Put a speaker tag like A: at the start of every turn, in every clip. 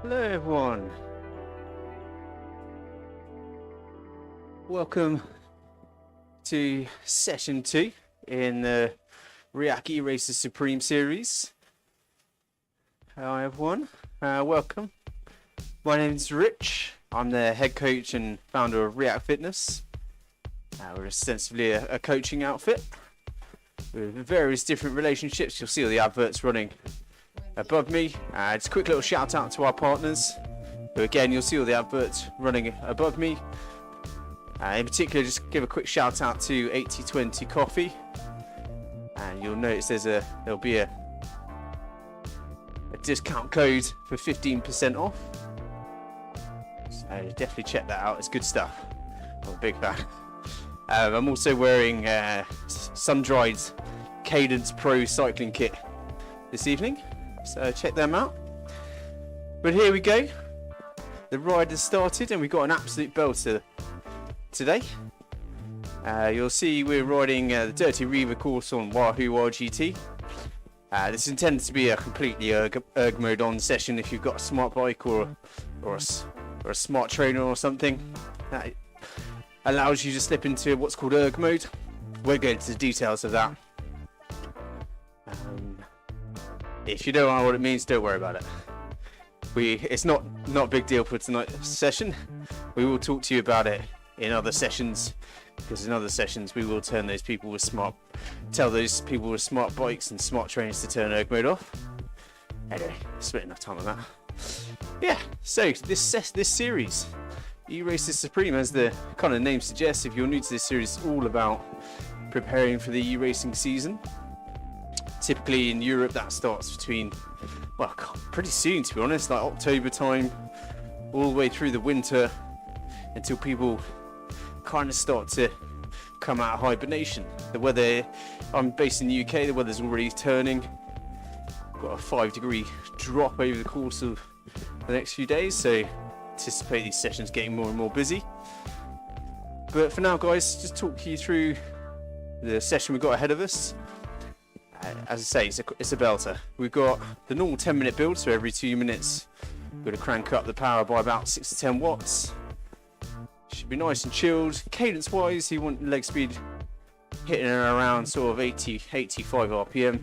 A: Hello everyone, welcome to session 2 in the RIAK E-Races Supreme series. Hi everyone, welcome. My name is Rich, I'm the head coach and founder of RIAK Fitness. We're ostensibly a coaching outfit with various different relationships. You'll see all the adverts running above me. Just a quick little shout out to our partners, who again you'll see all the adverts running above me. In particular, just give a quick shout out to 8020 Coffee, and you'll notice there'll be a discount code for 15% off. So definitely check that out. It's good stuff. I'm a big fan. I'm also wearing sun-dried Cadence Pro cycling kit this evening, so check them out. But here we go. The ride has started and we've got an absolute belter today. You'll see we're riding the Dirty Reaver course on Wahoo RGT. This is intended to be a completely erg mode on session if you've got a smart bike or a smart trainer or something. That allows you to slip into what's called erg mode. We'll go into the details of that. If you don't know what it means, don't worry about it. It's not a big deal for tonight's session. We will talk to you about it in other sessions, because in other sessions we will tell those people with smart bikes and smart trainers to turn erg mode off. Anyway, spent enough time on that. Yeah, so this series, E-Races Supreme, as the kind of name suggests, if you're new to this series, it's all about preparing for the e-racing season. Typically in Europe that starts between, well, pretty soon to be honest, like October time, all the way through the winter until people kind of start to come out of hibernation. The weather, I'm based in the UK, the weather's already turning. Got a 5-degree drop over the course of the next few days, so anticipate these sessions getting more and more busy. But for now guys, just talk you through the session we've got ahead of us. As I say, it's a belter. We've got the normal 10-minute build, so every 2 minutes we're going to crank up the power by about 6 to 10 watts. Should be nice and chilled. Cadence wise, you want leg speed hitting around sort of 80-85 RPM.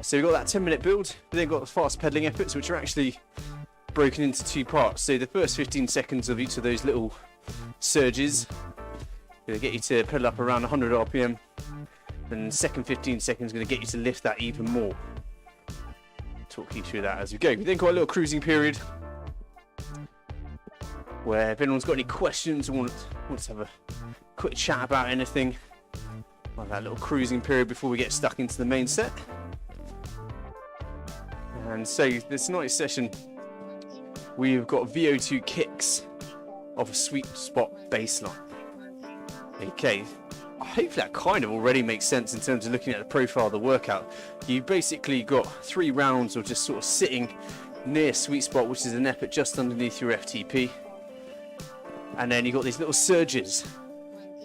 A: So we've got that 10-minute build, but then got the fast pedaling efforts, which are actually broken into 2 parts. So the first 15 seconds of each of those little surges going to get you to pedal up around 100 RPM. And the second 15 seconds is going to get you to lift that even more. Talk you through that as we go. We then got a little cruising period where if anyone's got any questions or wants to have a quick chat about anything, like that little cruising period before we get stuck into the main set. And so this night's session, we've got VO2 kicks of a Sweetspot baseline. Okay. Hopefully that kind of already makes sense in terms of looking at the profile of the workout. You've basically got 3 rounds of just sort of sitting near sweet spot, which is an effort just underneath your FTP. And then you've got these little surges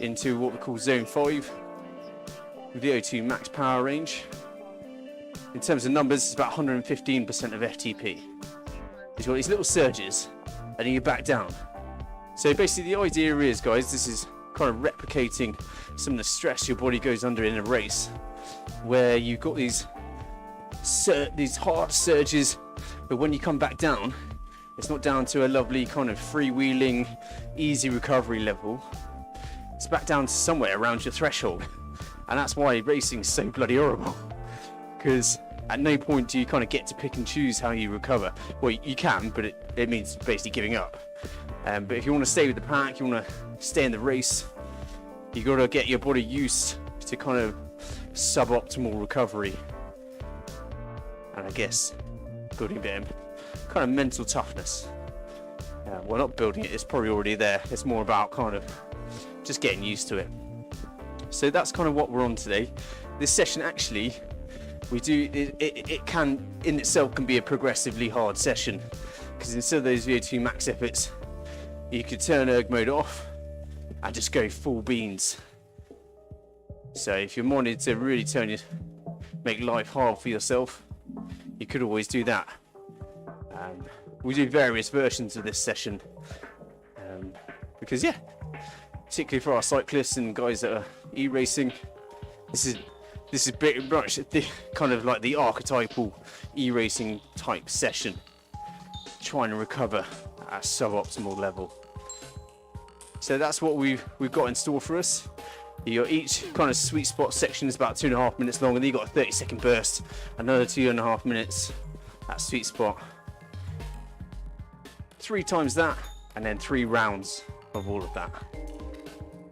A: into what we call zone 5, VO2 max power range. In terms of numbers, it's about 115% of FTP. You've got these little surges, and then you back down. So basically the idea is, guys, this is kind of replicating some of the stress your body goes under in a race, where you've got these hard surges, but when you come back down, it's not down to a lovely kind of freewheeling, easy recovery level. It's back down to somewhere around your threshold, and that's why racing is so bloody horrible. Because at no point do you kind of get to pick and choose how you recover. Well, you can, but it means basically giving up. But if you want to stay with the pack, you want to stay in the race, you got to get your body used to kind of suboptimal recovery, and I guess building a bit of kind of mental toughness. Well, not building it, it's probably already there. It's more about kind of just getting used to it. So that's kind of what we're on today. This session actually, it can in itself can be a progressively hard session, because instead of those VO2 max efforts, you could turn erg mode off and just go full beans. So if you wanted to really make life hard for yourself, you could always do that. We do various versions of this session because, yeah, particularly for our cyclists and guys that are e-racing, this is pretty much the kind of like the archetypal e-racing type session, trying to recover at a suboptimal level. So that's what we've got in store for us. You got each kind of sweet spot section is about 2.5 minutes long, and then you got a 30-second burst, another 2.5 minutes at sweet spot. 3 times that, and then 3 rounds of all of that.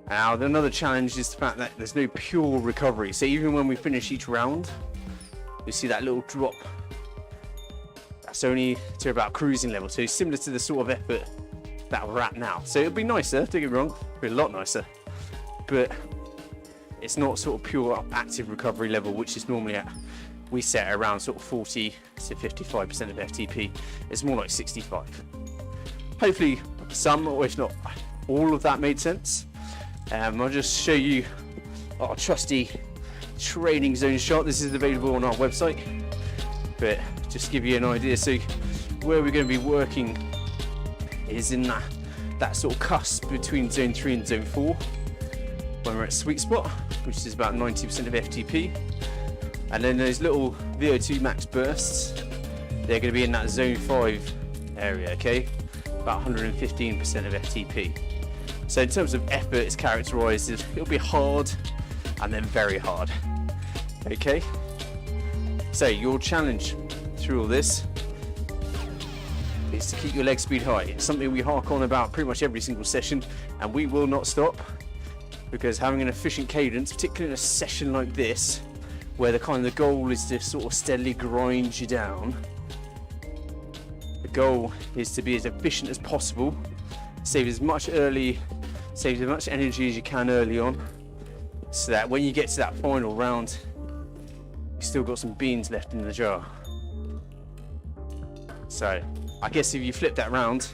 A: Now, another challenge is the fact that there's no pure recovery. So even when we finish each round, you see that little drop. That's only to about cruising level, so similar to the sort of effort that we're at now. So it'll be nicer, don't get me wrong, it'll be a lot nicer, but it's not sort of pure active recovery level, which is normally we set around sort of 40 to 55% of FTP. It's more like 65. Hopefully some, or if not all of that made sense. I'll just show you our trusty training zone shot. This is available on our website, but just to give you an idea. So where we're going to be working is in that sort of cusp between zone 3 and zone 4 when we're at sweet spot, which is about 90% of FTP. And then those little VO2 max bursts, they're going to be in that zone 5 area, okay? About 115% of FTP. So in terms of effort, it's characterized as it'll be hard and then very hard, okay? So your challenge through all this is to keep your leg speed high. It's something we hark on about pretty much every single session, and we will not stop, because having an efficient cadence, particularly in a session like this, where the goal is to sort of steadily grind you down, the goal is to be as efficient as possible, save as much energy as you can early on, so that when you get to that final round, you've still got some beans left in the jar. So I guess if you flip that round,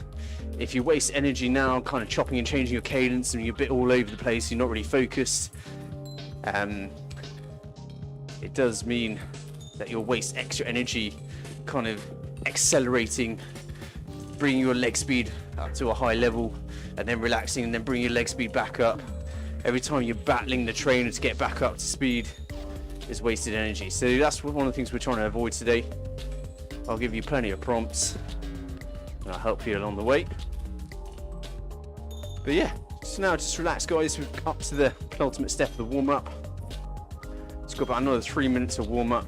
A: if you waste energy now kind of chopping and changing your cadence and you're a bit all over the place, you're not really focused, it does mean that you'll waste extra energy kind of accelerating, bringing your leg speed up to a high level and then relaxing and then bringing your leg speed back up. Every time you're battling the trainer to get back up to speed is wasted energy. So that's one of the things we're trying to avoid today. I'll give you plenty of prompts and I'll help you along the way. But yeah, so now just relax, guys. We're up to the penultimate step of the warm-up. It's got about another 3 minutes of warm-up.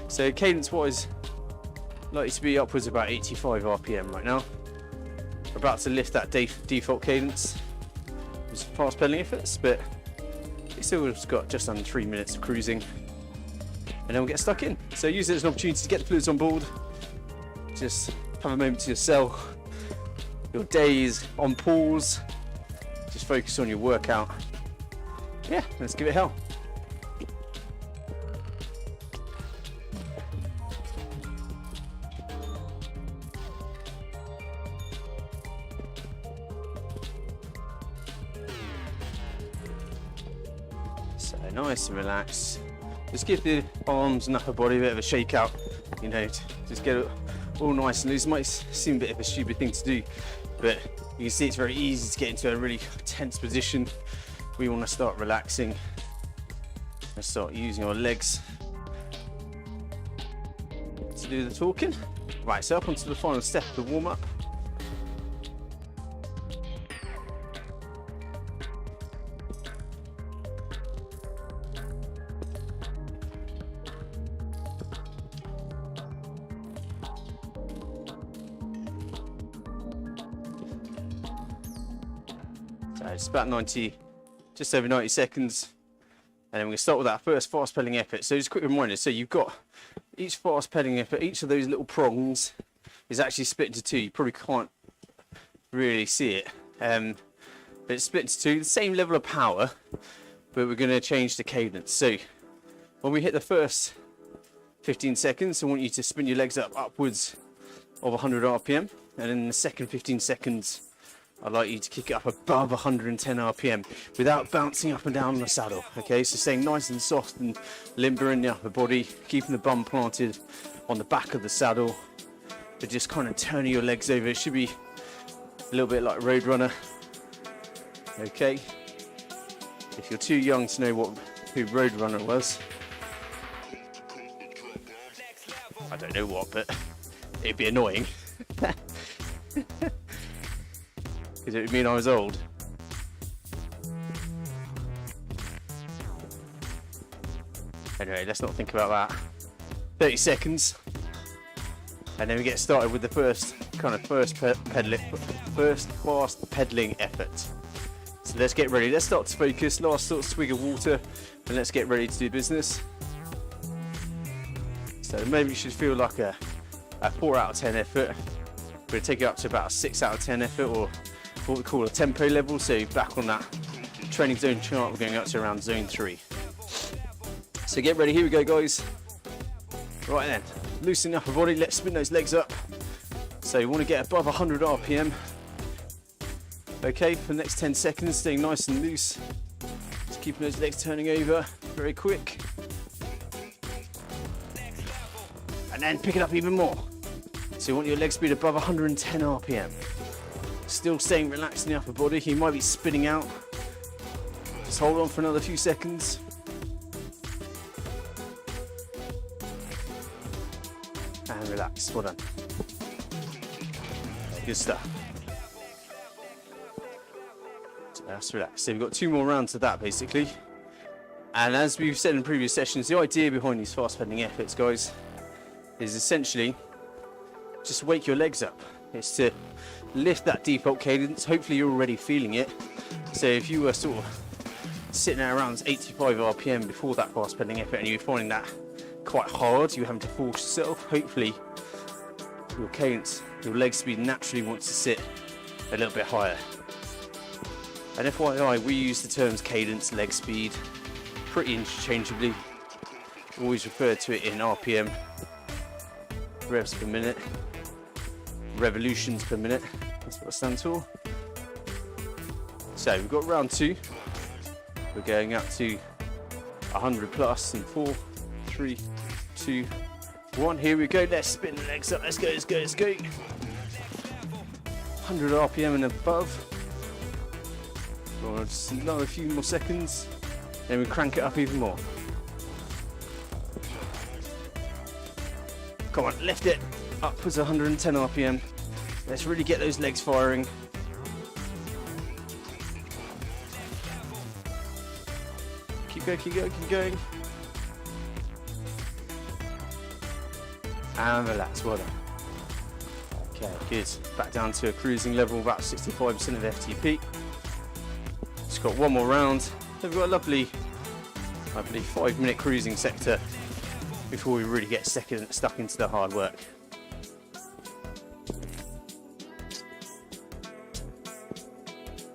A: So cadence wise, likely to be upwards about 85 RPM right now. We're about to lift that default cadence with some fast pedaling efforts, but it's still got just under 3 minutes of cruising, and then we'll get stuck in. So use it as an opportunity to get the fluids on board. Just have a moment to yourself. Your day is on pause. Just focus on your workout. Yeah, let's give it hell. So nice and relaxed. Just give the arms and upper body a bit of a shake out, you know, just get it all nice and loose. It might seem a bit of a stupid thing to do, but you can see it's very easy to get into a really tense position. We want to start relaxing and start using our legs to do the talking. Right, so up onto the final step of the warm-up. So it's about 90, just over 90 seconds. And then we're going to start with that first fast pedaling effort. So just a quick reminder, so you've got each fast pedaling effort, each of those little prongs is actually split into 2. You probably can't really see it, but it's split into 2, the same level of power, but we're going to change the cadence. So when we hit the first 15 seconds, I want you to spin your legs up upwards of 100 RPM, and in the second 15 seconds, I'd like you to kick it up above 110 RPM without bouncing up and down the saddle. Okay, so staying nice and soft and limber in the upper body, keeping the bum planted on the back of the saddle, but just kind of turning your legs over. It should be a little bit like Roadrunner. Okay. If you're too young to know who Roadrunner was, I don't know what, but it'd be annoying. Because it would mean I was old. Anyway, let's not think about that. 30 seconds. And then we get started with the first fast pedaling effort. So let's get ready. Let's start to focus. Last sort of swig of water, and let's get ready to do business. So maybe you should feel like a 4 out of 10 effort. We're going to take it up to about a 6 out of 10 effort, or what we call a tempo level. So back on that training zone chart, we're going up to around zone 3. So get ready. Here we go, guys. Right then, loosen the upper body. Let's spin those legs up. So you want to get above 100 RPM. Okay, for the next 10 seconds, staying nice and loose. Just keeping those legs turning over very quick. And then pick it up even more. So you want your leg speed above 110 RPM. Still staying relaxed in the upper body. You might be spinning out. Just hold on for another few seconds. And relax. Well done. Good stuff. So that's relaxed. So we've got 2 more rounds of that basically. And as we've said in previous sessions, the idea behind these fast pedaling efforts, guys, is essentially just wake your legs up. It's to lift that default cadence. Hopefully you're already feeling it. So if you were sort of sitting at around 85 RPM before that fast pedaling effort and you're finding that quite hard, you're having to force yourself, hopefully your cadence, your leg speed naturally wants to sit a little bit higher. And FYI, we use the terms cadence, leg speed pretty interchangeably. Always refer to it in RPM, revs per minute, revolutions per minute, that's what it stands for. So we've got round 2. We're going up to 100 plus in 4, 3, 2, 1. Here we go. Let's spin the legs up. Let's go, let's go, let's go. 100 RPM and above. Just another few more seconds. Then we crank it up even more. Come on, lift it. Upwards of 110 RPM. Let's really get those legs firing. Keep going, keep going, keep going. And relax, well done. Okay, good. Back down to a cruising level, about 65% of FTP. Just got 1 more round. Then we've got a lovely, I believe, 5-minute cruising sector before we really get stuck into the hard work.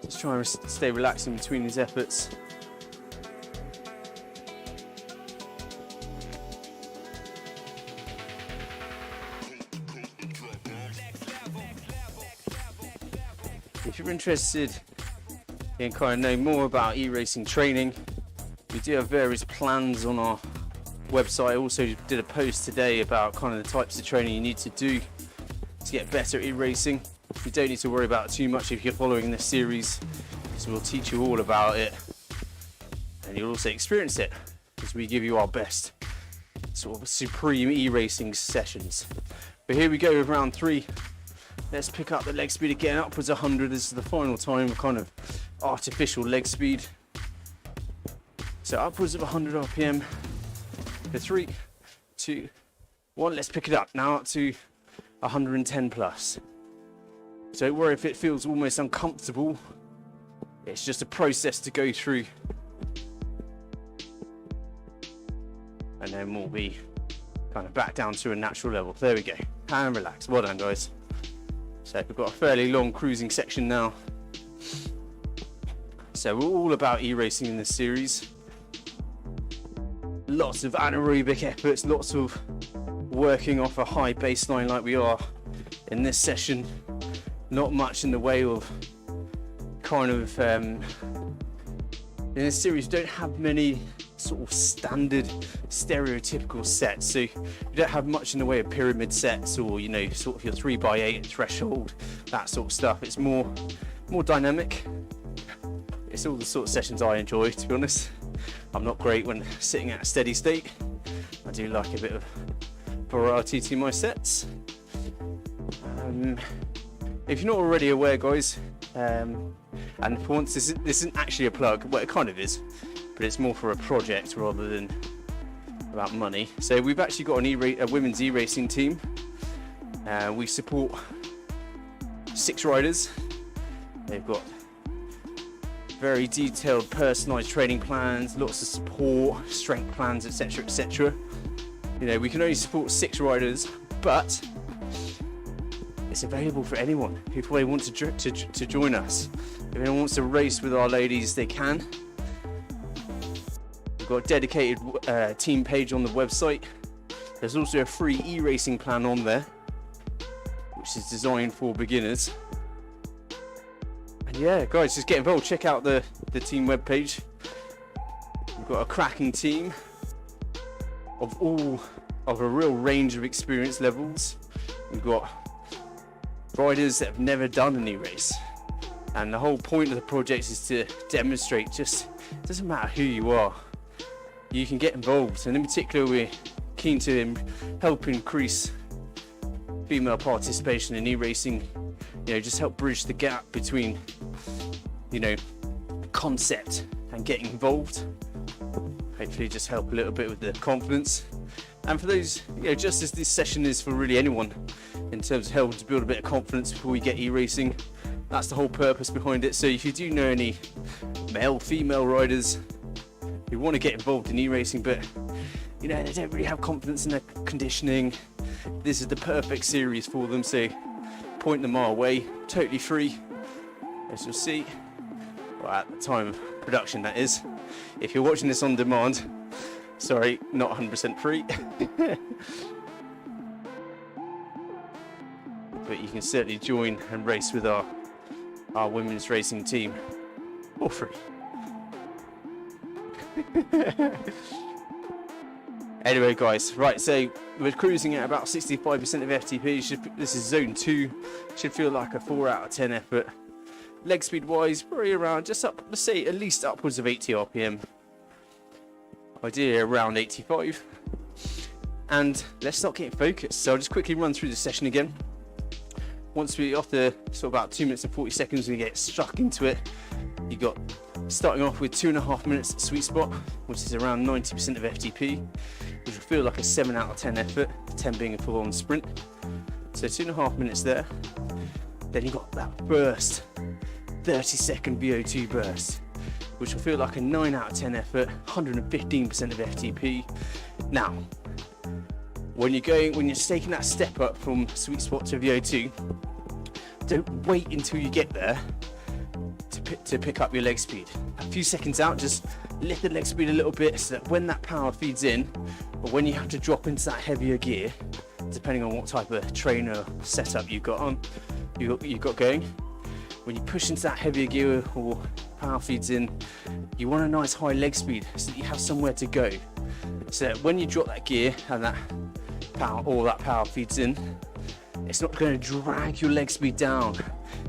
A: Just try and stay relaxed in between these efforts. If you're interested in kind of knowing more about e-racing training, we do have various plans on our website. I also did a post today about kind of the types of training you need to do to get better at e-racing. You don't need to worry about it too much if you're following this series, because we'll teach you all about it and you'll also experience it as we give you our best sort of supreme e-racing sessions. But here we go with round 3. Let's pick up the leg speed again, upwards of 100. This is the final time of kind of artificial leg speed. So upwards of 100 RPM. For 3, 2, 1. Let's pick it up now up to 110 plus. So don't worry if it feels almost uncomfortable. It's just a process to go through. And then we'll be kind of back down to a natural level. There we go. And relax. Well done, guys. So we've got a fairly long cruising section now. So we're all about e-racing in this series. Lots of anaerobic efforts, lots of working off a high baseline like we are in this session. Not much in the way of kind of, in this series don't have many sort of standard stereotypical sets. So you don't have much in the way of pyramid sets or, you know, sort of your 3x8 threshold, that sort of stuff. It's more dynamic. It's all the sort of sessions I enjoy, to be honest. I'm not great when sitting at a steady state. I do like a bit of variety to my sets. If you're not already aware, guys, and for once this isn't actually a plug, well, it kind of is, but it's more for a project rather than about money. So we've actually got a women's e-racing team. We support 6 riders. They've got very detailed personalised training plans, lots of support, strength plans, etc, etc. You know, we can only support 6 riders, but it's available for anyone if they want to join us. If anyone wants to race with our ladies, they can. We've got a dedicated team page on the website. There's also a free e-racing plan on there, which is designed for beginners. And yeah, guys, just get involved. Check out the team webpage. We've got a cracking team of a real range of experience levels. We've got riders that have never done an e-race, and the whole point of the project is to demonstrate, just it doesn't matter who you are, you can get involved. And in particular, we're keen to help increase female participation in e-racing, you know, just help bridge the gap between, you know, concept and getting involved. Hopefully just help a little bit with the confidence. And for those, you know, just as this session is for really anyone in terms of helping to build a bit of confidence before we get e-racing, that's the whole purpose behind it. So if you do know any male, female riders who want to get involved in e-racing, but you know, they don't really have confidence in their conditioning, this is the perfect series for them. So point them our way, totally free, as you'll see. Well, at the time of production, that is. If you're watching this on demand, sorry, not 100% free. But you can certainly join and race with our women's racing team for free. Anyway, guys, right, so we're cruising at about 65% of FTP. This is zone 2. Should feel like a 4 out of 10 effort. Leg speed wise, probably around just up, let's say at least upwards of 80 RPM. Ideally around 85. And let's start getting focused. So I'll just quickly run through the session again. Once we, after sort of about 2 minutes and 40 seconds, we get stuck into it. You got starting off with 2.5 minutes at Sweetspot, which is around 90% of FTP, which will feel like a 7 out of 10 effort, 10 being a full-on sprint. So 2.5 minutes there. Then you got that burst, 30-second VO2 burst, which will feel like a 9 out of 10 effort, 115% of FTP. Now, when you're taking that step up from Sweetspot to VO2, don't wait until you get there to pick up your leg speed. A few seconds out, just lift the leg speed a little bit so that when that power feeds in, or when you have to drop into that heavier gear, depending on what type of trainer setup you've got going, when you push into that heavier gear or power feeds in, you want a nice high leg speed so that you have somewhere to go. So that when you drop that gear and that power feeds in, it's not going to drag your leg speed down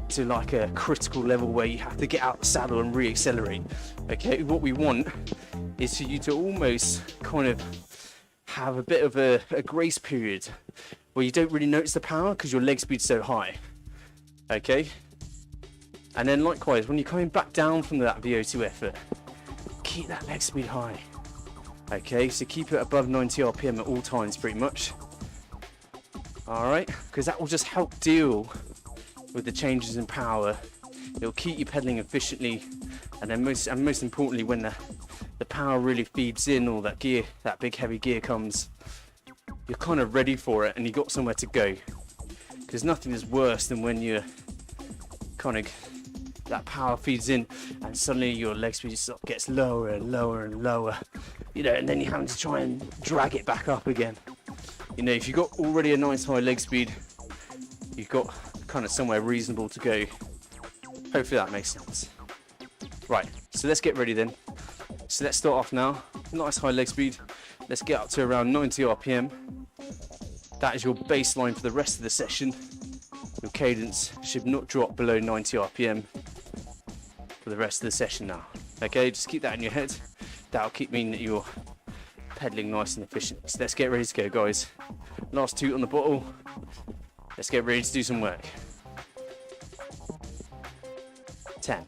A: to like a critical level where you have to get out the saddle and re-accelerate. Okay, what we want is for you to almost kind of have a bit of a grace period where you don't really notice the power because your leg speed's so high. Okay, and then likewise, when you're coming back down from that VO2 effort, keep that leg speed high. Okay, so keep it above 90 RPM at all times pretty much. Alright, because that will just help deal with the changes in power. It'll keep you pedaling efficiently, and then most importantly, when the power really feeds in, or that gear, that big heavy gear comes, you're kind of ready for it and you got somewhere to go. Because nothing is worse than when you're kind of, that power feeds in and suddenly your leg speed gets lower and lower and lower, you know, and then you're having to try and drag it back up again. You know, if you've got already a nice high leg speed, you've got kind of somewhere reasonable to go. Hopefully that makes sense. Right, so let's get ready then. So let's start off now. nice high leg speed. Let's get up to around 90 RPM. That is your baseline for the rest of the session. Your cadence should not drop below 90 RPM for the rest of the session now. Okay, just keep that in your head. That'll keep meaning that you're pedaling nice and efficient. So let's get ready to go, guys. Last 2 on the bottle. Let's get ready to do some work. 10.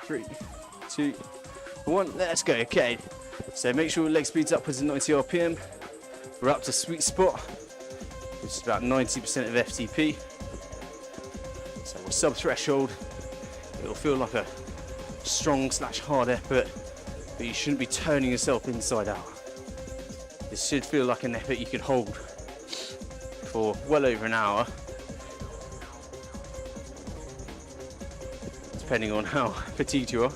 A: 3, 2, 1, let's go. Okay, so make sure your leg speed's upwards of 90 RPM. We're up to sweet spot, which is about 90% of FTP. So we're sub-threshold. It'll feel like a strong / hard effort, but you shouldn't be turning yourself inside out. This should feel like an effort you could hold for well over an hour, depending on how fatigued you are.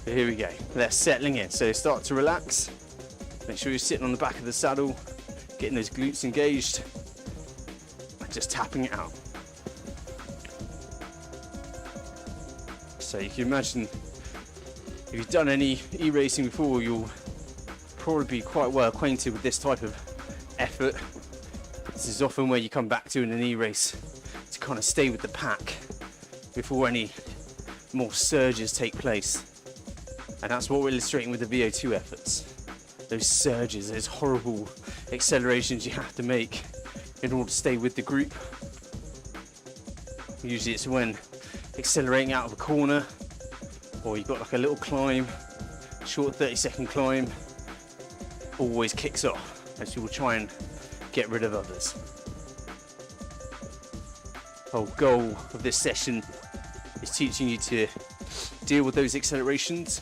A: But here we go, that's settling in. So start to relax. Make sure you're sitting on the back of the saddle, getting those glutes engaged, and just tapping it out. So you can imagine, if you've done any e-racing before, you'll probably be quite well acquainted with this type of effort. This is often where you come back to in an e-race to kind of stay with the pack before any more surges take place. And that's what we're illustrating with the VO2 efforts. Those surges, those horrible accelerations you have to make in order to stay with the group. Usually it's when accelerating out of a corner, or you've got like a little climb, short 30-second climb, always kicks off as you will try and get rid of others. The whole goal of this session is teaching you to deal with those accelerations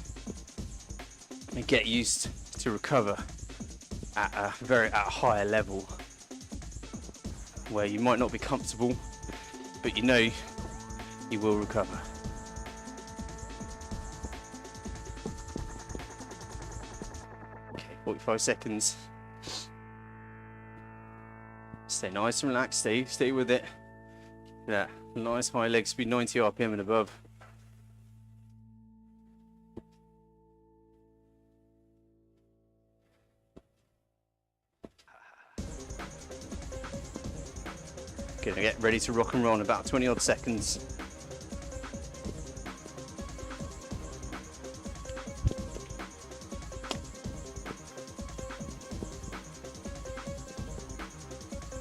A: and get used to recover at a higher level, where you might not be comfortable, but you know you will recover. Okay, 45 seconds. Stay nice and relaxed, stay with it. That nice high leg speed, 90 RPM and above. Gonna get ready to rock and roll in about 20 odd seconds.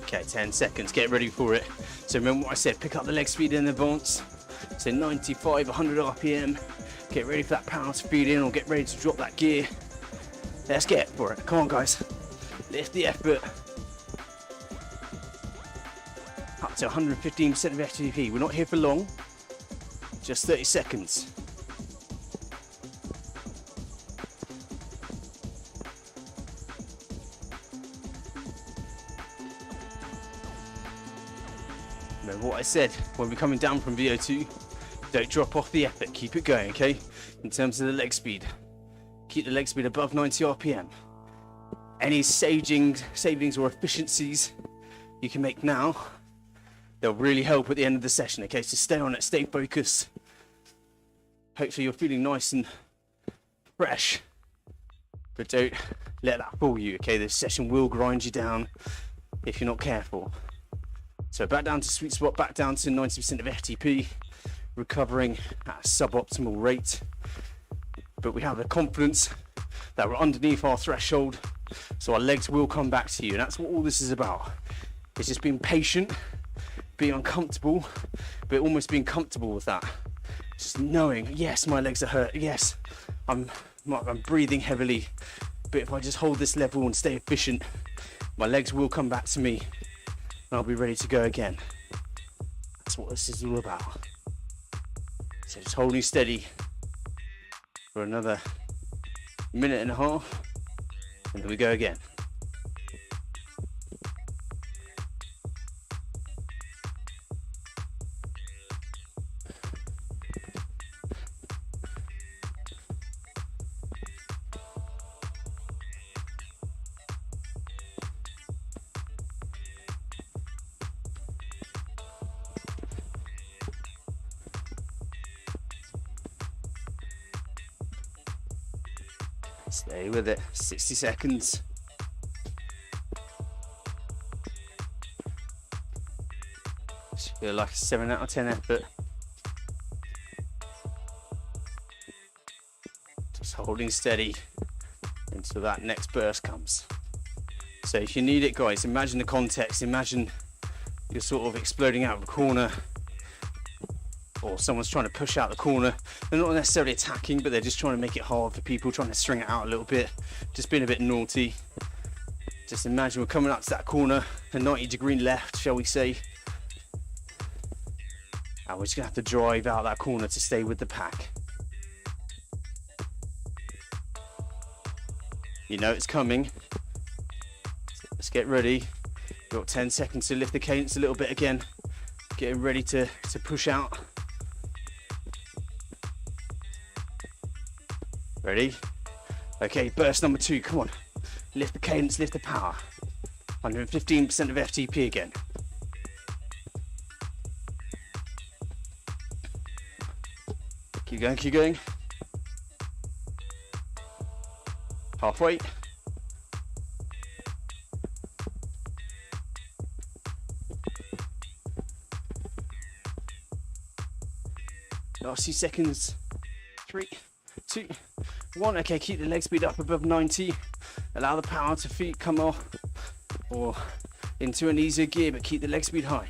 A: Okay, 10 seconds, get ready for it. So remember what I said, pick up the leg speed in advance. So 95, 100 RPM. Get ready for that power to feed in, or get ready to drop that gear. Let's get for it. Come on, guys. Lift the effort. Up to 115% of FTP. We're not here for long. Just 30 seconds. Remember what I said, when we're coming down from VO2, don't drop off the effort, keep it going, okay? In terms of the leg speed, keep the leg speed above 90 RPM. Any savings or efficiencies you can make now, they'll really help at the end of the session, okay? So stay on it, stay focused. Hopefully you're feeling nice and fresh, but don't let that fool you, okay? This session will grind you down if you're not careful. So back down to sweet spot, back down to 90% of FTP, recovering at a suboptimal rate. But we have the confidence that we're underneath our threshold, so our legs will come back to you. And that's what all this is about. It's just being patient, being uncomfortable, but almost being comfortable with that. Just knowing, yes, my legs are hurt. Yes, I'm breathing heavily. But if I just hold this level and stay efficient, my legs will come back to me. And I'll be ready to go again. That's what this is all about. So just holding steady for another minute and a half, and then we go again. Stay with it. 60 seconds. Feel like a 7 out of 10 effort. Just holding steady until that next burst comes. So if you need it, guys, imagine the context. Imagine you're sort of exploding out of a corner, or someone's trying to push out the corner. They're not necessarily attacking, but they're just trying to make it hard for people, trying to string it out a little bit, just being a bit naughty. Just imagine we're coming up to that corner, a 90-degree left, shall we say. And we're just gonna have to drive out that corner to stay with the pack. You know it's coming. Let's get ready. We've got 10 seconds to lift the cadence a little bit again. Getting ready to push out. Ready? Okay, burst number 2, come on. Lift the cadence, lift the power. 115% of FTP again. Keep going, keep going. Halfway. Last few seconds. 3, 2, 1. Okay, keep the leg speed up above 90. Allow the power to feet come off or into an easier gear, but keep the leg speed high.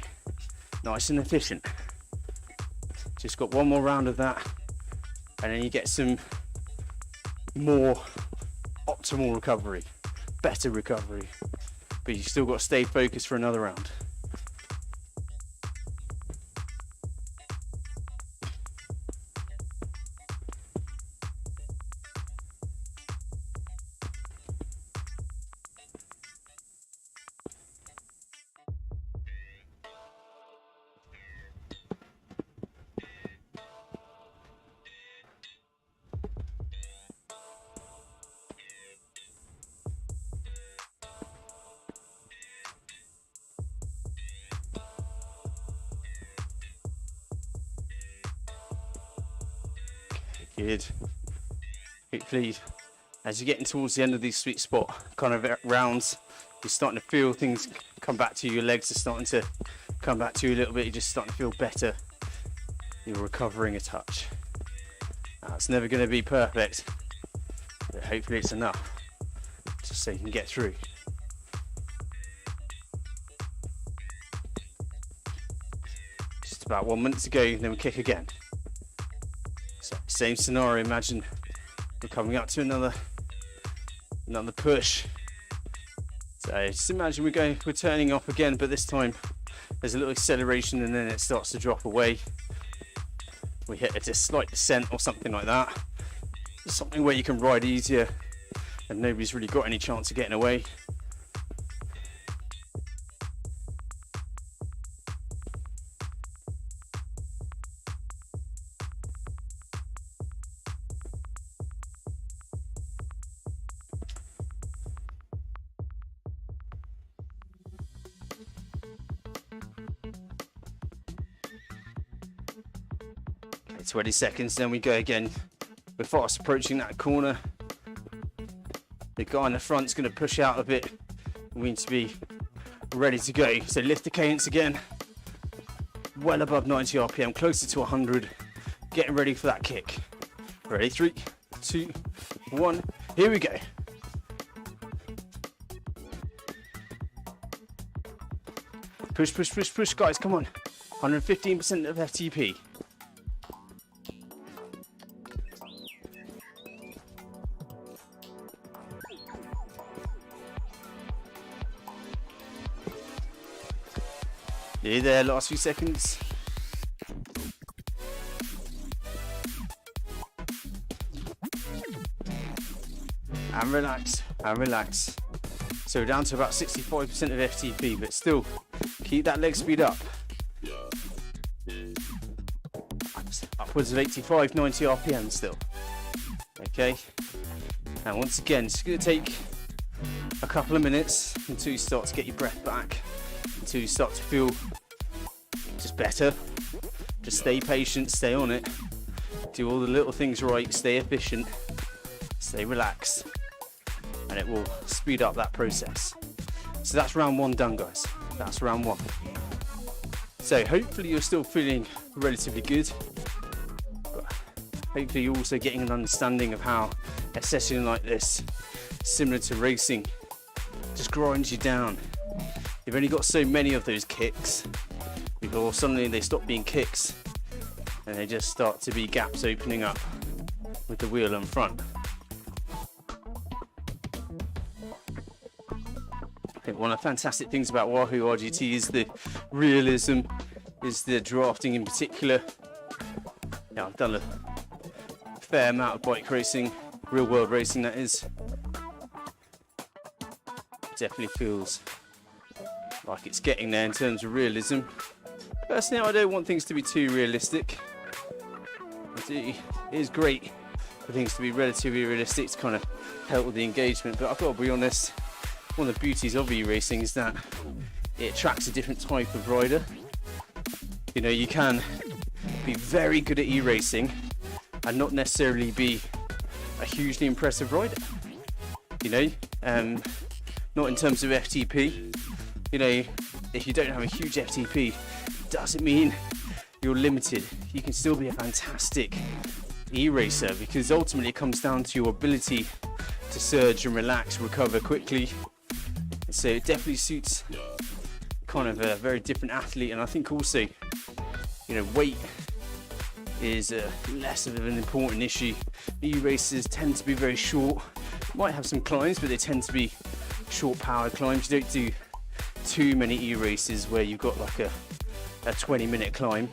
A: Nice and efficient. Just got one more round of that, and then you get some more optimal recovery, better recovery, but you still got to stay focused for another round. Good. Hopefully, as you're getting towards the end of these sweet spot kind of rounds, you're starting to feel things come back to you. Your legs are starting to come back to you a little bit. You're just starting to feel better. You're recovering a touch. Now, it's never going to be perfect, but hopefully it's enough just so you can get through. Just about 1 minute to go, then we kick again. So, same scenario, imagine we're coming up to another push. So just imagine we're turning off again, but this time there's a little acceleration and then it starts to drop away. We hit a slight descent or something like that. Something where you can ride easier and nobody's really got any chance of getting away. Okay, 20 seconds, then we go again. We're fast approaching that corner. The guy in the front's going to push out a bit. We need to be ready to go. So lift the cadence again. Well above 90 RPM, closer to 100. Getting ready for that kick. Ready? 3, 2, 1. Here we go. Push, push, push, push, guys. Come on. 115% of FTP. Nearly there, last few seconds. And relax, and relax. So we're down to about 65% of FTP, but still keep that leg speed up. Upwards of 85, 90 RPM still. Okay. And once again, it's going to take a couple of minutes until you start to get your breath back, until you start to feel just better. Just stay patient, stay on it, do all the little things right, stay efficient, stay relaxed. and it will speed up that process. So that's round 1 done, guys. That's round 1. So hopefully you're still feeling relatively good, but hopefully you're also getting an understanding of how a session like this, similar to racing, just grinds you down. You've only got so many of those kicks before suddenly they stop being kicks and they just start to be gaps opening up with the wheel in front. I think one of the fantastic things about Wahoo RGT is the realism, is the drafting in particular. Yeah, I've done a fair amount of bike racing, real world racing that is. Definitely feels like it's getting there in terms of realism. Personally, I don't want things to be too realistic. It is great for things to be relatively realistic to kind of help with the engagement, but I've got to be honest, one of the beauties of e-racing is that it attracts a different type of rider. You know, you can be very good at e-racing and not necessarily be a hugely impressive rider. You know, not in terms of FTP. You know, if you don't have a huge FTP, doesn't mean you're limited. You can still be a fantastic e-racer, because ultimately it comes down to your ability to surge and relax, recover quickly. So it definitely suits kind of a very different athlete. And I think also, you know, weight is less of an important issue. E-racers tend to be very short, might have some climbs, but they tend to be short power climbs. You don't do too many e-races where you've got like a 20-minute climb.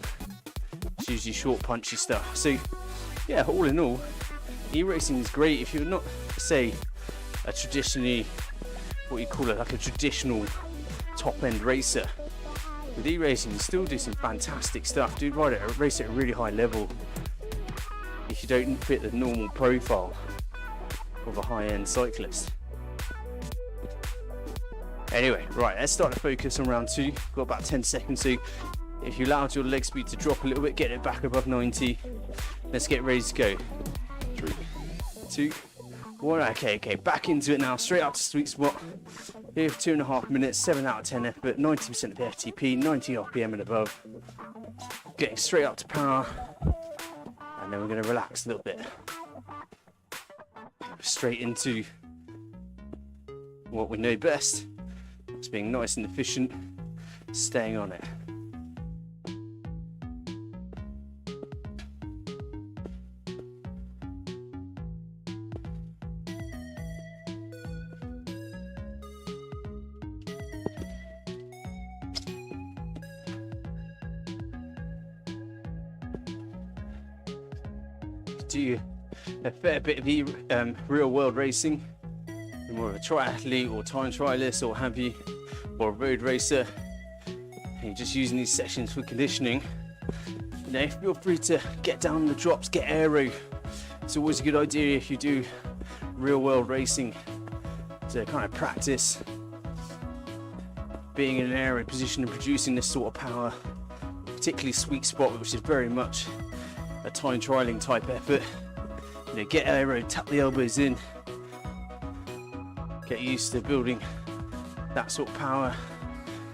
A: It's usually short punchy stuff. So yeah, all in all, e-racing is great if you're not, say, a traditionally, what you call it, like a traditional top-end racer. With e-racing, you still do some fantastic stuff. Do race at a really high level if you don't fit the normal profile of a high-end cyclist. Anyway, right, let's start to focus on round 2. Got about 10 seconds, so if you allow your leg speed to drop a little bit, get it back above 90. Let's get ready to go. 3, 2, 1. Okay, back into it now. Straight up to sweet spot. Here for 2.5 minutes, 7 out of 10 effort, 90% of the FTP, 90 RPM and above. Getting straight up to power, and then we're going to relax a little bit. Straight into what we know best. It's being nice and efficient, staying on it. Do a fair bit of real world racing. You're more of a triathlete or time trialist or have you, or a road racer, and you're just using these sessions for conditioning. You know, feel free to get down the drops, get aero. It's always a good idea if you do real world racing to kind of practice being in an aero position and producing this sort of power, particularly sweet spot, which is very much a time trialing type effort. You know, get aero, tap the elbows in, get used to building that sort of power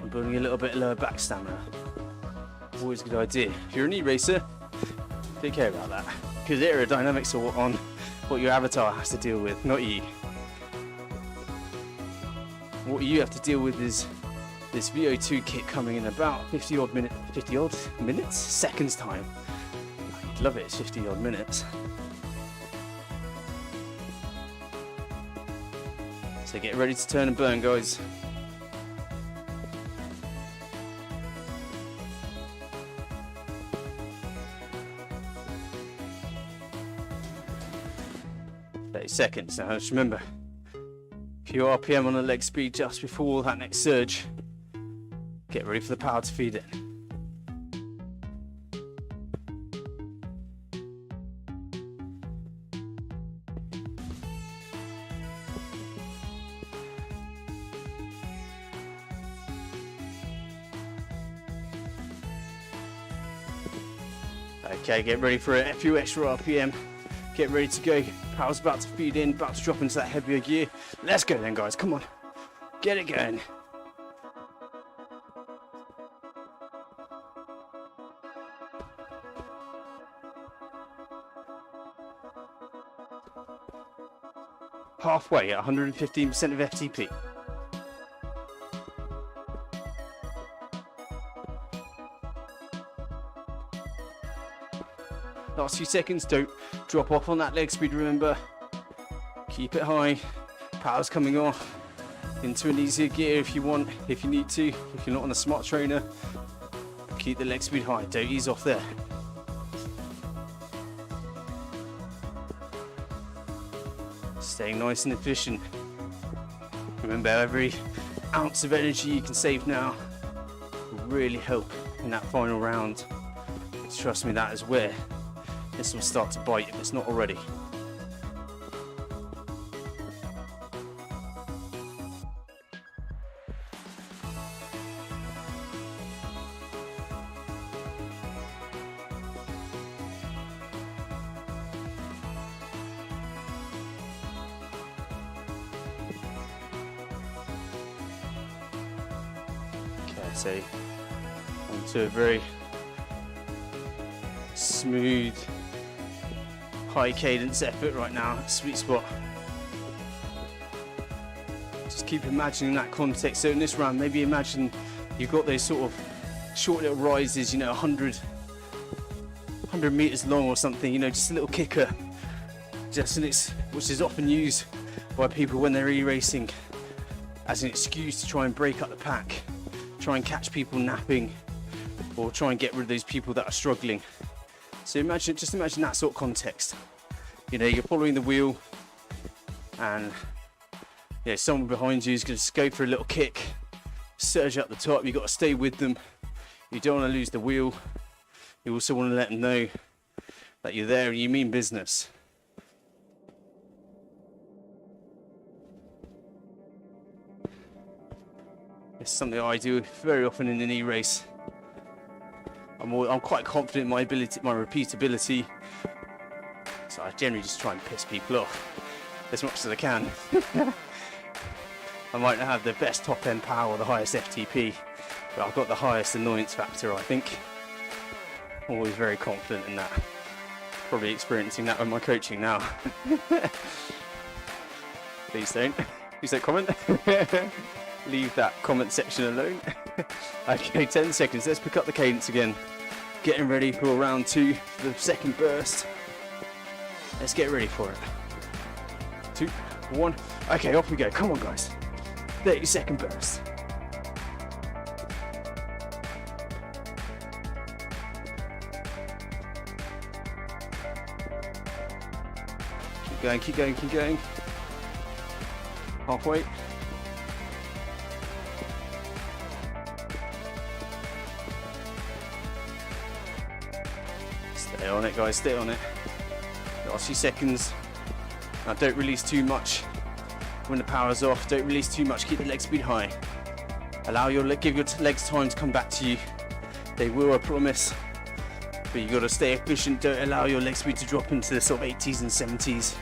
A: and building a little bit lower back stamina. Always a good idea. If you're an e-racer, take care about that, because aerodynamics are on what your avatar has to deal with, not you. What you have to deal with is this VO2 kick coming in about 50 odd minutes, seconds time. I'd love it, it's 50 odd minutes. So get ready to turn and burn, guys. Seconds. Now just remember, if your RPM on the leg speed just before that next surge, get ready for the power to feed it. Okay, get ready for a few extra RPM. Get ready to go. Power's about to feed in, about to drop into that heavier gear. Let's go then, guys. Come on. Get it going. Halfway at 115% of FTP. Last few seconds, don't drop off on that leg speed, remember. Keep it high. Power's coming off. Into an easier gear if you want, if you need to. If you're not on a smart trainer, keep the leg speed high. Don't ease off there. Staying nice and efficient. Remember, every ounce of energy you can save now will really help in that final round. Trust me, that is where this will start to bite if it's not already. So onto a very smooth, high cadence effort right now at Sweet Spot. Just keep imagining that context. So in this round, maybe imagine you've got those sort of short little rises, you know, 100 meters long or something, you know, just a little kicker, which is often used by people when they're e-racing as an excuse to try and break up the pack. Try and catch people napping, or try and get rid of those people that are struggling. So just imagine that sort of context. You know, you're following the wheel, and someone behind you is going to go for a little kick, surge up the top. You've got to stay with them. You don't want to lose the wheel. You also want to let them know that you're there and you mean business. It's something I do very often in an e-race. I'm quite confident in my ability, my repeatability. So I generally just try and piss people off as much as I can. I might not have the best top end power or the highest FTP, but I've got the highest annoyance factor, I think. I'm always very confident in that. Probably experiencing that with my coaching now. Please don't comment. Leave that comment section alone. Okay, 10 seconds. Let's pick up the cadence again. Getting ready for round 2, for the second burst. Let's get ready for it. 2, 1. Okay, off we go. Come on, guys. 30-second burst. Keep going, keep going, keep going. Halfway. Stay on it, guys, stay on it. Last few seconds. Now don't release too much when the power's off. Don't release too much, keep the leg speed high. Give your legs time to come back to you. They will, I promise. But you got to stay efficient. Don't allow your leg speed to drop into the sort of 80s and 70s.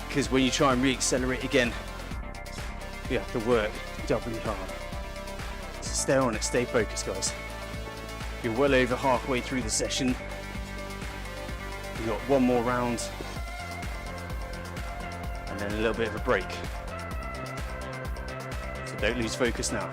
A: Because when you try and re-accelerate again, you have to work doubly hard. So stay on it, stay focused, guys. You're well over halfway through the session. We've got one more round and then a little bit of a break. So don't lose focus now.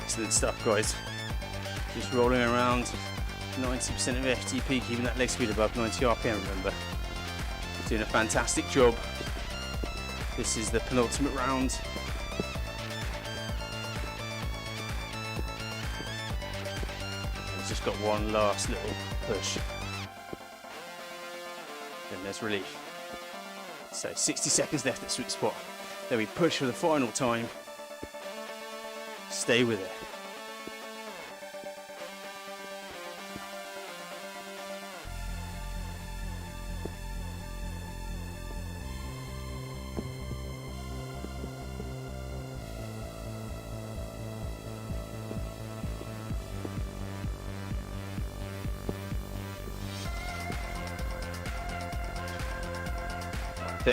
A: Excellent stuff, guys. Just rolling around 90% of FTP, keeping that leg speed above 90 RPM, remember. You're doing a fantastic job. This is the penultimate round. We've just got one last little push. then there's relief. So 60 seconds left at sweet spot. Then we push for the final time. Stay with it.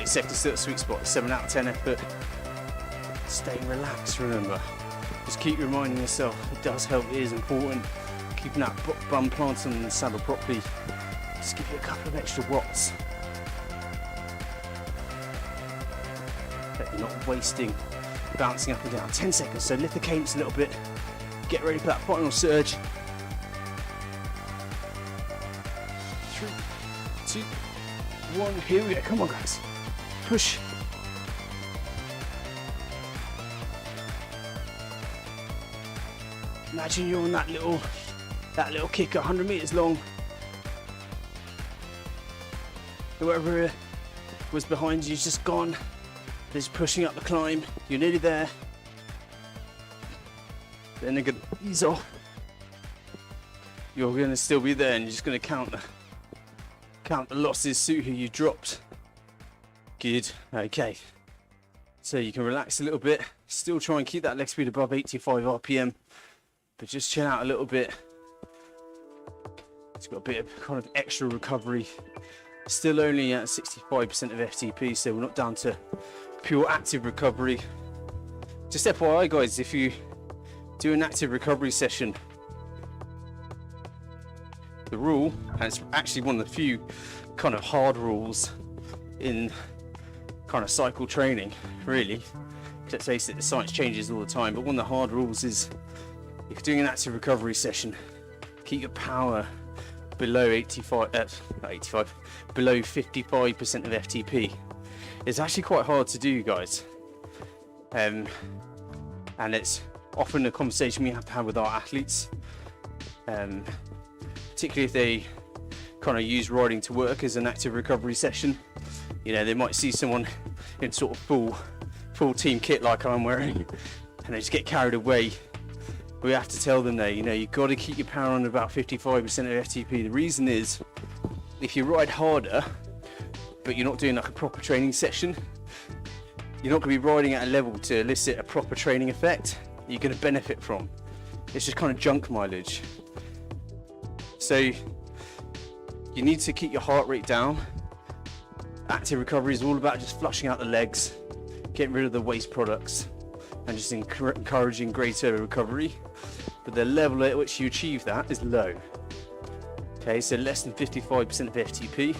A: Seconds still at sweet spot, 7 out of 10 effort. Stay relaxed, remember. Just keep reminding yourself, it does help, it is important. Keeping that bum planted on the saddle properly. Just give you a couple of extra watts. That you're not wasting, bouncing up and down. 10 seconds, so lift the cadence a little bit. Get ready for that final surge. 3, 2, 1, here we go, come on guys. Push. Imagine you're on that little kick 100 meters long. Whoever was behind you is just gone. Just pushing up the climb. You're nearly there. Then they're gonna ease off. You're gonna still be there, and you're just gonna count the losses, see who you dropped. Good, okay. So you can relax a little bit, still try and keep that leg speed above 85 RPM, but just chill out a little bit. It's got a bit of kind of extra recovery. Still only at 65% of FTP, so we're not down to pure active recovery. Just FYI guys, if you do an active recovery session, the rule, and it's actually one of the few kind of hard rules in kind of cycle training, really. Let's face it, the science changes all the time, but one of the hard rules is if you're doing an active recovery session, keep your power below below 55% of FTP. It's actually quite hard to do, guys, and it's often a conversation we have to have with our athletes, particularly if they kind of use riding to work as an active recovery session. You know, they might see someone in sort of full team kit like I'm wearing, and they just get carried away. We have to tell them though, you know, you've got to keep your power on about 55% of FTP. The reason is, if you ride harder, but you're not doing like a proper training session, you're not going to be riding at a level to elicit a proper training effect you're going to benefit from. It's just kind of junk mileage. So you need to keep your heart rate down. Active recovery is all about just flushing out the legs, getting rid of the waste products, and just encouraging greater recovery. But the level at which you achieve that is low. Okay, so less than 55% of FTP.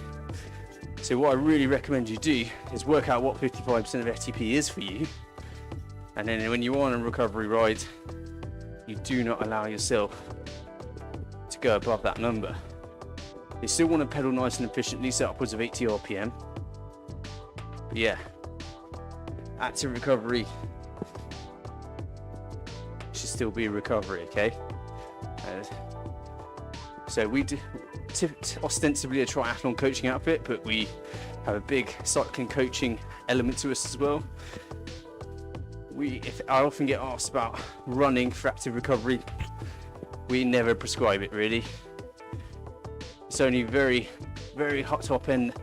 A: So what I really recommend you do is work out what 55% of FTP is for you, and then when you're on a recovery ride, you do not allow yourself to go above that number. You still want to pedal nice and efficiently, so upwards of 80 RPM. But yeah, active recovery should still be recovery, okay? So we do ostensibly a triathlon coaching outfit, but we have a big cycling coaching element to us as well. I often get asked about running for active recovery. We never prescribe it, really. It's only very, very hot top end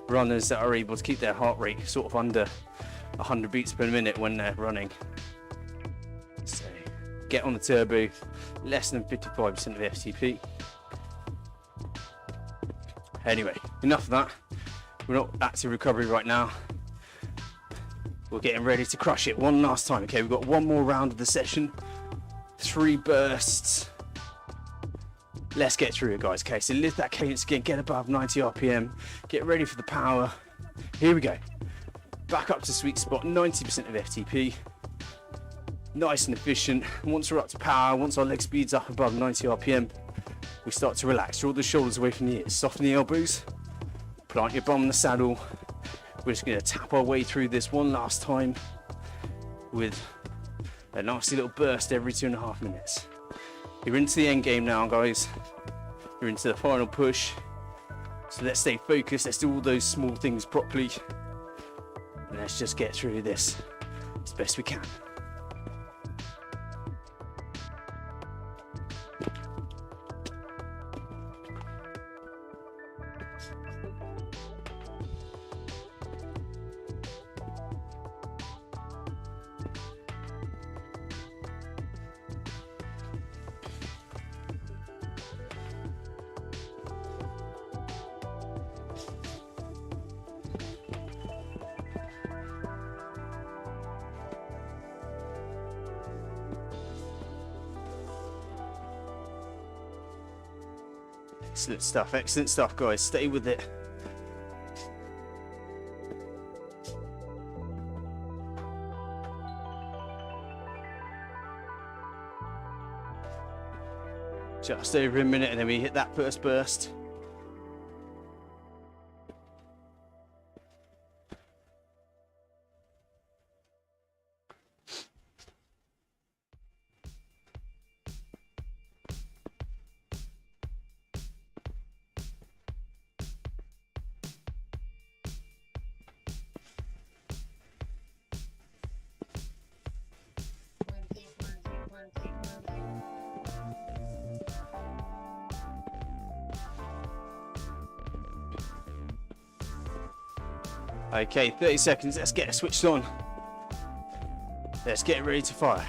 A: runners that are able to keep their heart rate sort of under 100 beats per minute when they're running. So get on the turbo, less than 55% of FTP. Anyway, enough of that. We're not active recovery right now. We're getting ready to crush it one last time. Okay, we've got one more round of the session. 3 bursts. Let's get through it, guys. Okay, so lift that cadence again, get above 90 RPM, get ready for the power. Here we go. Back up to sweet spot, 90% of FTP. Nice and efficient. Once we're up to power, once our leg speed's up above 90 RPM, we start to relax. Draw the shoulders away from the ears, soften the elbows, plant your bum on the saddle. We're just going to tap our way through this one last time with a nasty little burst every 2.5 minutes. You're into the end game now, guys. You're into the final push. So let's stay focused. Let's do all those small things properly. And let's just get through this as best we can. Excellent stuff, guys. Stay with it. Just over a minute and then we hit that first burst. Okay, 30 seconds. Let's get it switched on. Let's get ready to fire.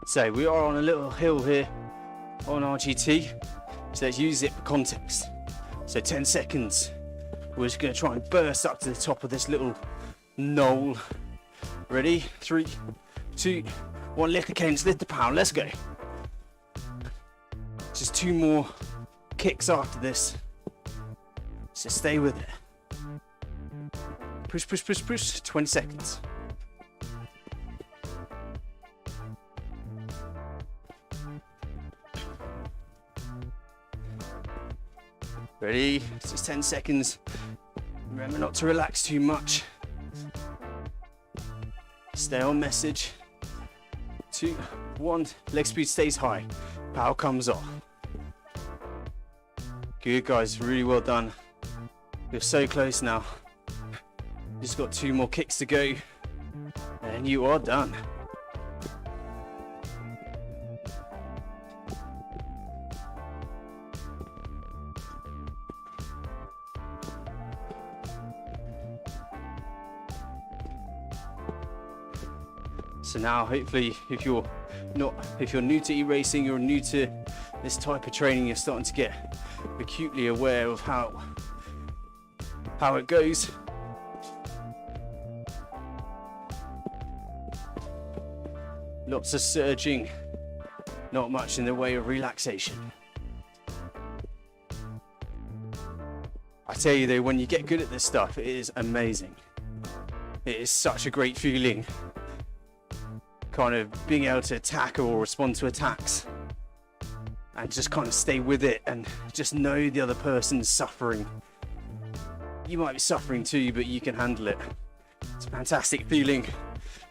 A: So we are on a little hill here on RGT. So let's use it for context. So 10 seconds. We're just going to try and burst up to the top of this little knoll. Ready? 3, 2, 1. Lift the cadence, lift the pound. Let's go. Just 2 more kicks after this. So stay with it. Push, push, push, push. 20 seconds. Ready? Just 10 seconds. Remember not to relax too much. Stay on message. 2, 1. Leg speed stays high. Power comes off. Good, guys. Really well done. You're so close now. Just got 2 more kicks to go. And you are done. So now, hopefully, if you're new to e-racing, you're new to this type of training, you're starting to get acutely aware of how it goes. Lots of surging, not much in the way of relaxation. I tell you though, when you get good at this stuff, it is amazing. It is such a great feeling. Kind of being able to attack or respond to attacks and just kind of stay with it and just know the other person's suffering. You might be suffering too, but you can handle it. It's a fantastic feeling,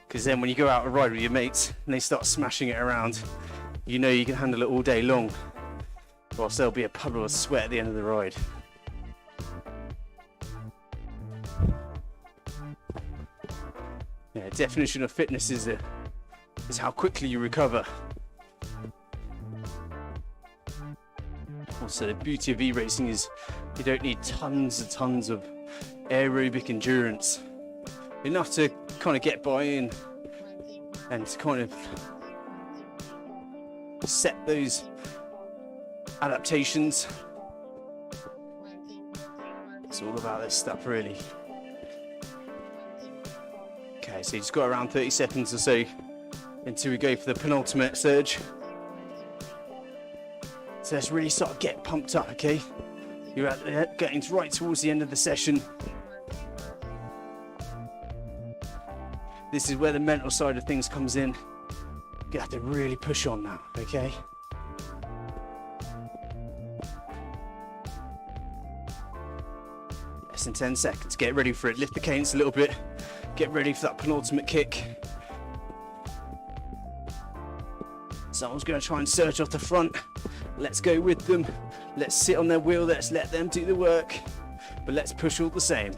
A: because then when you go out and ride with your mates and they start smashing it around, you know you can handle it all day long, whilst there'll be a puddle of sweat at the end of the ride. Yeah, definition of fitness is how quickly you recover. Also, the beauty of e-racing is you don't need tons and tons of aerobic endurance. Enough to kind of get by in and to kind of set those adaptations. It's all about this stuff, really. Okay, so you just got around 30 seconds or so until we go for the penultimate surge. So let's really start to get pumped up, okay? You're getting right towards the end of the session. This is where the mental side of things comes in. You have to really push on now, okay? Less than 10 seconds. Get ready for it. Lift the cadence a little bit. Get ready for that penultimate kick. Someone's going to try and surge off the front. Let's go with them. Let's sit on their wheel. Let's let them do the work. But let's push all the same.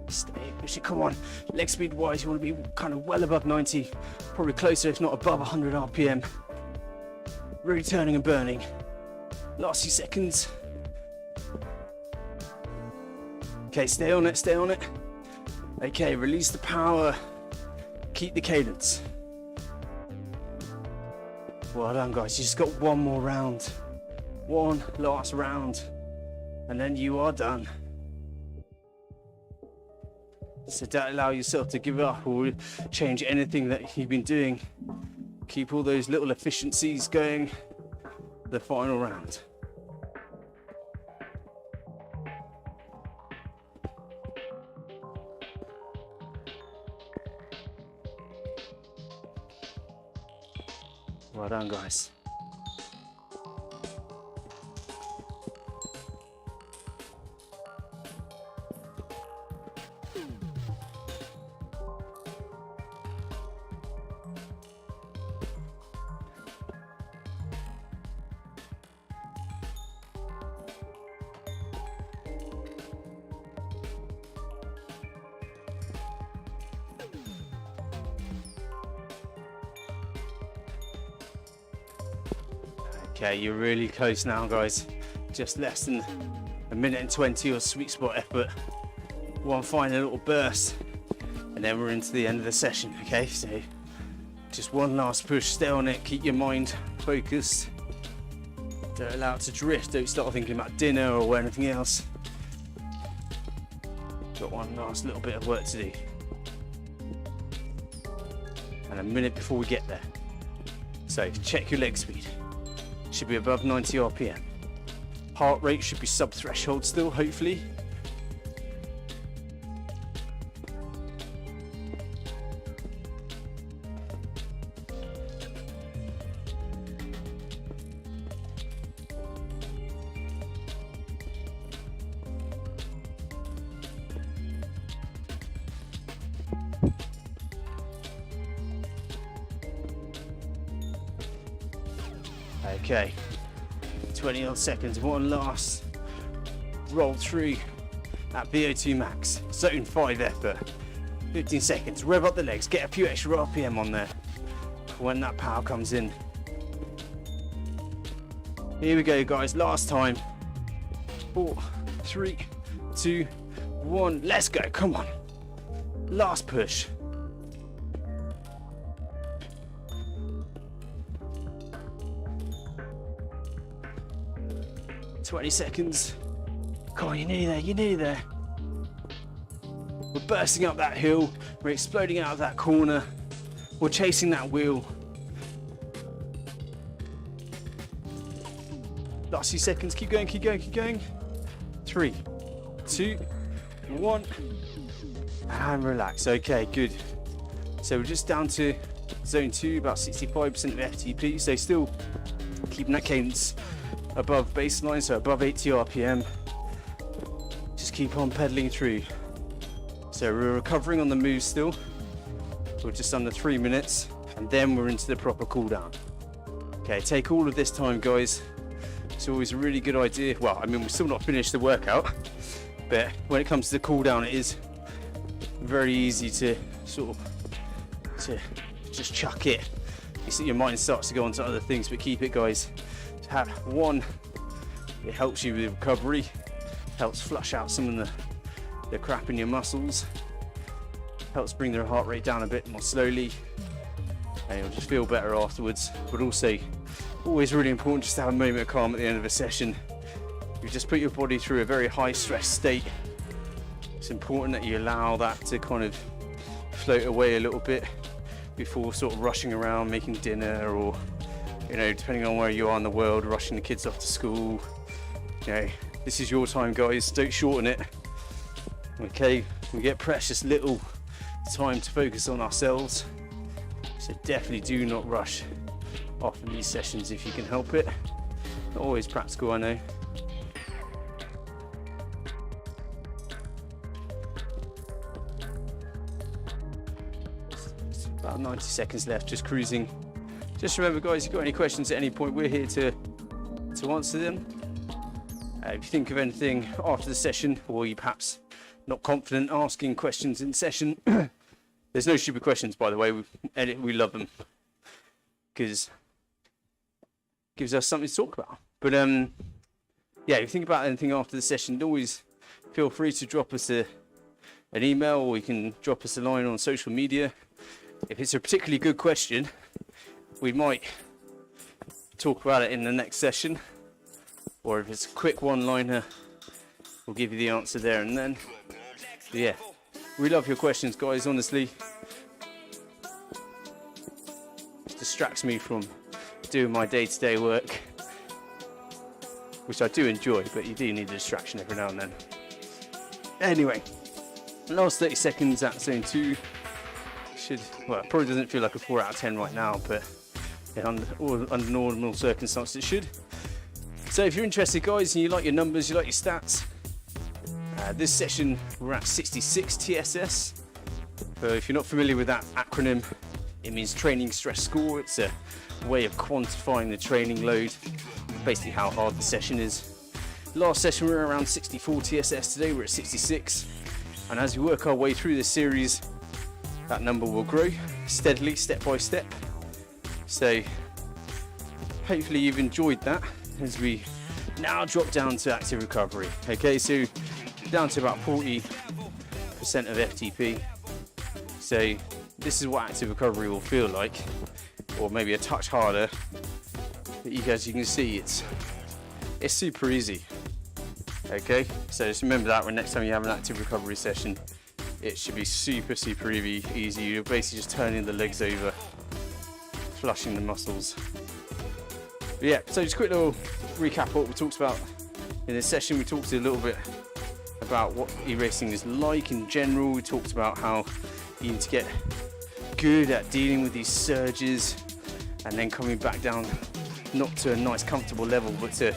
A: Stay pushing. Come on. Leg speed wise, you want to be kind of well above 90. Probably closer, if not above 100 RPM. Really turning and burning. Last few seconds. Okay, stay on it, stay on it. Okay, release the power. Keep the cadence. Well done, guys. You just got one more round. One last round. And then you are done. So don't allow yourself to give up or change anything that you've been doing. Keep all those little efficiencies going. The final round. Well done, guys. Okay, you're really close now, guys. Just less than a minute and 20 of sweet spot effort. One final little burst, and then we're into the end of the session. Okay, so just one last push. Stay on it. Keep your mind focused. Don't allow it to drift. Don't start thinking about dinner or anything else. Got one last little bit of work to do, and a minute before we get there. So check your leg speed. Should be above 90 RPM. Heart rate should be sub-threshold still, hopefully. Okay, 20 odd seconds, one last roll through at VO2 max, zone 5 effort, 15 seconds, rev up the legs, get a few extra RPM on there when that power comes in. Here we go, guys, last time. 4, 3, 2, 1, let's go, come on. Last push. "20 seconds. Come on, you're nearly there, you're nearly there. We're bursting up that hill, we're exploding out of that corner, we're chasing that wheel. Last few seconds, keep going, keep going, keep going. 3, 2, 1, and relax. Okay, good. So we're just down to zone 2, about 65% of FTP, so still keeping that cadence above baseline, so above 80 RPM. Just keep on pedaling through. So we're recovering on the move still. We're just under 3 minutes, and then we're into the proper cool down. Okay, take all of this time, guys. It's always a really good idea. Well, I mean, we're still not finished the workout, but when it comes to the cool down, it is very easy to sort of just chuck it. You see, your mind starts to go on to other things, but keep it, guys. One, it helps you with recovery, helps flush out some of the crap in your muscles, helps bring their heart rate down a bit more slowly, and you'll just feel better afterwards. But also, always really important just to have a moment of calm at the end of a session. You just put your body through a very high stress state. It's important that you allow that to kind of float away a little bit before sort of rushing around making dinner, or, you know, depending on where you are in the world, rushing the kids off to school. You know, this is your time, guys. Don't shorten it. Okay, we get precious little time to focus on ourselves, so definitely do not rush off in these sessions if you can help it. Not always practical, I know. About 90 seconds left, just cruising. Just remember, guys, if you've got any questions at any point, we're here to answer them. If you think of anything after the session, or you perhaps not confident asking questions in session, there's no stupid questions, by the way. We love them because it gives us something to talk about. But yeah, if you think about anything after the session, always feel free to drop us an email, or you can drop us a line on social media. If it's a particularly good question, we might talk about it in the next session. Or if it's a quick one-liner, we'll give you the answer there and then. But yeah, we love your questions, guys, honestly. It distracts me from doing my day-to-day work, which I do enjoy, but you do need a distraction every now and then. Anyway, last 30 seconds at zone 2. Well, it probably doesn't feel like a 4 out of 10 right now, but yeah, under normal circumstances it should. So if you're interested, guys, and you like your numbers, you like your stats, this session we're at 66 TSS. So if you're not familiar with that acronym, it means training stress score. It's a way of quantifying the training load, basically how hard the session is. Last session we were around 64 TSS, today we're at 66. And as we work our way through this series, that number will grow steadily, step by step. So hopefully you've enjoyed that as we now drop down to active recovery. Okay, so down to about 40% of FTP. So this is what active recovery will feel like, or maybe a touch harder. But you guys, you can see it's super easy. Okay, so just remember that when next time you have an active recovery session, it should be super easy. You're basically just turning the legs over, flushing the muscles. But yeah, so just a quick little recap of what we talked about in this session. We talked a little bit about what e-racing is like in general. We talked about how you need to get good at dealing with these surges and then coming back down, not to a nice comfortable level, but to,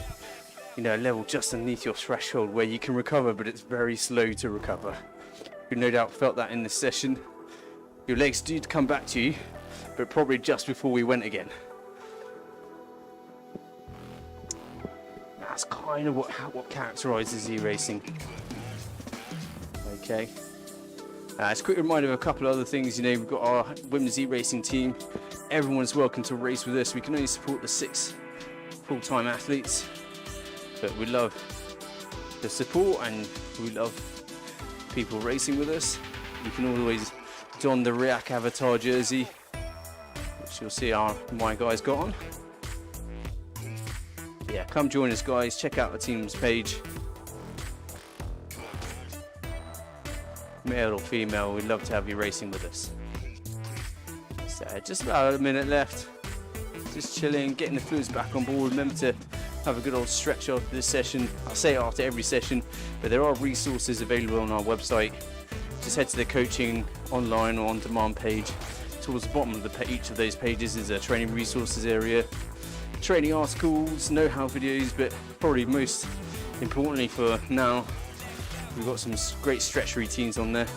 A: you know, a level just underneath your threshold where you can recover, but it's very slow to recover. You no doubt felt that in this session. Your legs did come back to you, but probably just before we went again. That's kind of what characterises e-racing. Okay. It's a quick reminder of a couple of other things. You know, we've got our women's e-racing team. Everyone's welcome to race with us. We can only support the 6 full-time athletes, but we love the support and we love people racing with us. You can always don the RIAK avatar jersey, which you'll see my guys got on. Yeah, come join us, guys. Check out the team's page. Male or female, we'd love to have you racing with us. So just about a minute left. Just chilling, getting the fluids back on board. Remember to have a good old stretch after this session. I say it after every session, but there are resources available on our website. Just head to the coaching online or on demand page. Towards the bottom of each of those pages is a training resources area. Training articles, know-how videos, but probably most importantly for now, we've got some great stretch routines on there.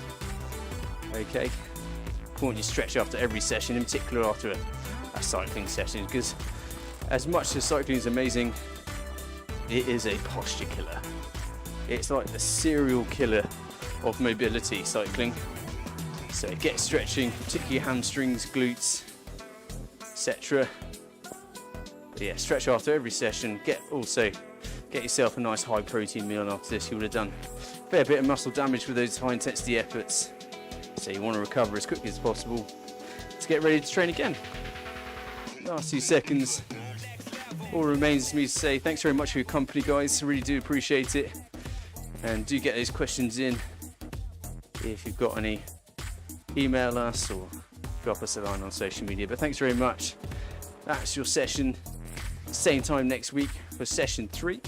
A: Okay, important you stretch after every session, in particular after a cycling session, because as much as cycling is amazing, it is a posture killer. It's like the serial killer of mobility, cycling. So get stretching, particularly hamstrings, glutes, etc. Yeah, stretch after every session. Get yourself a nice high protein meal after this. You would have done a fair bit of muscle damage with those high intensity efforts. So you want to recover as quickly as possible to get ready to train again. Last 2 seconds. All remains for me to say thanks very much for your company, guys. I really do appreciate it. And do get those questions in. If you've got any, email us or drop us a line on social media. But thanks very much. That's your session. Same time next week for session 3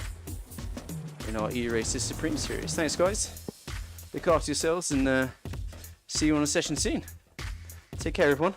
A: in our E-Races Supreme series. Thanks, guys. Look after yourselves and see you on a session soon. Take care, everyone.